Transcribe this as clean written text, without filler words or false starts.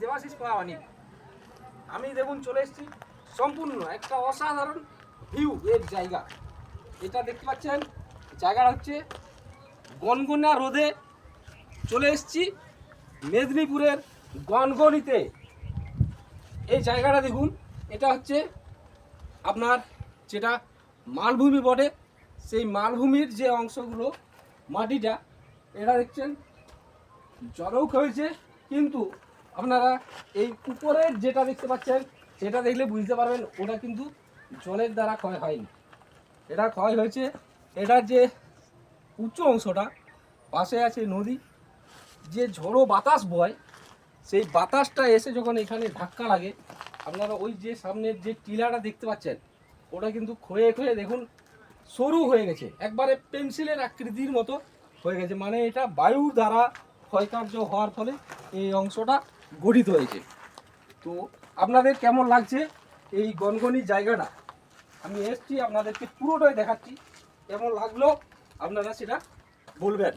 দেবাশিস পাওয়ানি। আমি দেখুন চলে এসেছি সম্পূর্ণ একটা অসাধারণ ভিউ এর জায়গা। এটা দেখতে পাচ্ছেন জায়গাটা হচ্ছে গনগনা রোদে চলে এসেছি মেদিনীপুরের গনগনিতে। এই জায়গাটা দেখুন, এটা হচ্ছে আপনার যেটা মালভূমি বটে, সেই মালভূমির যে অংশগুলো মাটিটা এটা দেখছেন জলও হয়েছে, কিন্তু আপনারা এই উপরের যেটা দেখতে পাচ্ছেন সেটা দেখলে বুঝতে পারবেন ওটা কিন্তু জলের দ্বারা ক্ষয় হয়নি, এটা ক্ষয় হয়েছে এটার যে উঁচু অংশটা, পাশে আছে নদী, যে ঝোড়ো বাতাস বয় সেই বাতাসটা এসে যখন এখানে ধাক্কা লাগে আপনারা ওই যে সামনের যে টিলাটা দেখতে পাচ্ছেন ওটা কিন্তু ক্ষয়ে ক্ষয়ে দেখুন সরু হয়ে গেছে, একবারে পেন্সিলের আকৃতির মতো হয়ে গেছে। মানে এটা বায়ু দ্বারা ক্ষয়কার্য হওয়ার ফলে এই অংশটা গঠিত হয়েছে। তো আপনাদের কেমন লাগছে এই গনগনি জায়গাটা? আমি এসছি আপনাদেরকে পুরোটাই দেখাচ্ছি, কেমন লাগলো আপনারা সেটা বলবেন।